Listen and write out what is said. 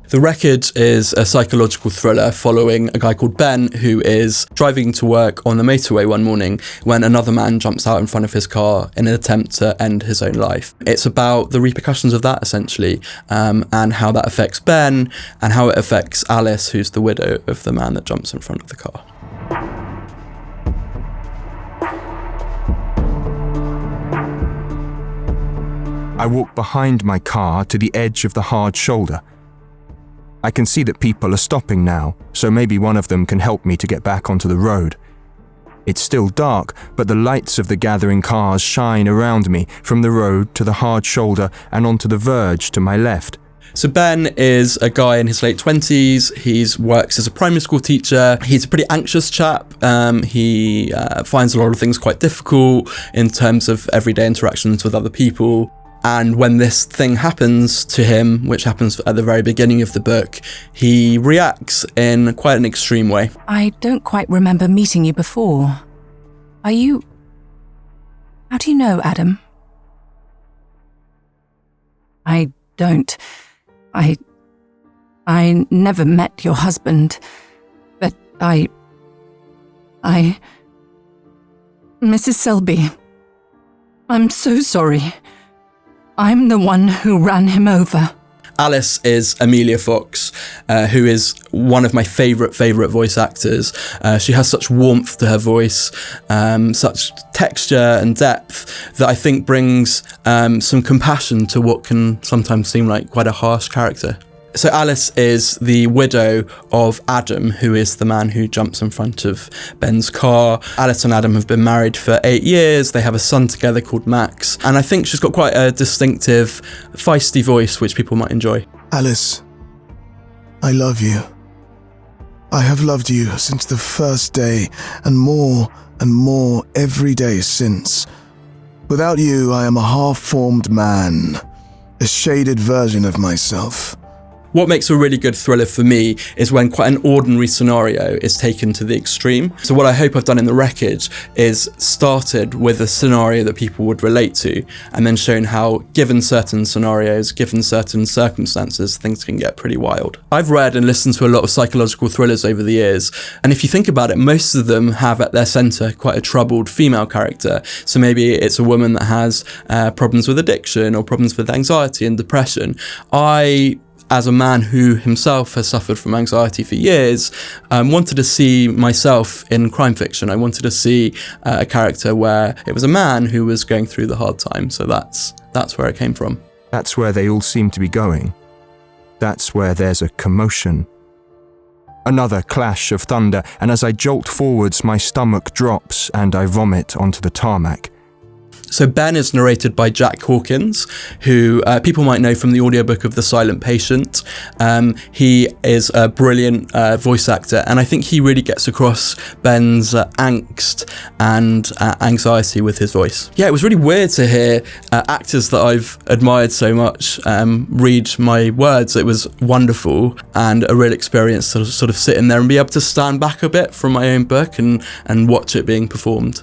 The Wreckage is a psychological thriller following a guy called Ben who is driving to work on the motorway one morning when another man jumps out in front of his car in an attempt to end his own life. It's about the repercussions of that, essentially, and how that affects Ben and how it affects Alice, who's the widow of the man that jumps in front of the car. I walk behind my car to the edge of the hard shoulder. I can see that people are stopping now, so maybe one of them can help me to get back onto the road. It's still dark, but the lights of the gathering cars shine around me from the road to the hard shoulder and onto the verge to my left. So Ben is a guy in his late 20s. He works as a primary school teacher. He's a pretty anxious chap. He finds a lot of things quite difficult in terms of everyday interactions with other people. And when this thing happens to him, which happens at the very beginning of the book, he reacts in quite an extreme way. I don't quite remember meeting you before. How do you know, Adam? I don't. I never met your husband, but Mrs. Selby, I'm so sorry. I'm the one who ran him over. Alice is Emilia Fox, who is one of my favourite voice actors. She has such warmth to her voice, such texture and depth that I think brings some compassion to what can sometimes seem like quite a harsh character. So Alice is the widow of Adam, who is the man who jumps in front of Ben's car. Alice and Adam have been married for 8 years. They have a son together called Max. And I think she's got quite a distinctive, feisty voice, which people might enjoy. Alice, I love you. I have loved you since the first day, and more every day since. Without you, I am a half-formed man, a shaded version of myself. What makes a really good thriller for me is when quite an ordinary scenario is taken to the extreme. So what I hope I've done in The Wreckage is started with a scenario that people would relate to, and then shown how, given certain scenarios, given certain circumstances, things can get pretty wild. I've read and listened to a lot of psychological thrillers over the years, and if you think about it, most of them have at their centre quite a troubled female character. So maybe it's a woman that has problems with addiction or problems with anxiety and depression. As a man who himself has suffered from anxiety for years, wanted to see myself in crime fiction. I wanted to see a character where it was a man who was going through the hard time. So that's where it came from. That's where they all seem to be going. That's where there's a commotion. Another clash of thunder, and as I jolt forwards, my stomach drops and I vomit onto the tarmac. So Ben is narrated by Jack Hawkins, who people might know from the audiobook of The Silent Patient. He is a brilliant voice actor, and I think he really gets across Ben's angst and anxiety with his voice. Yeah, it was really weird to hear actors that I've admired so much read my words. It was wonderful and a real experience to sort of sit in there and be able to stand back a bit from my own book and watch it being performed.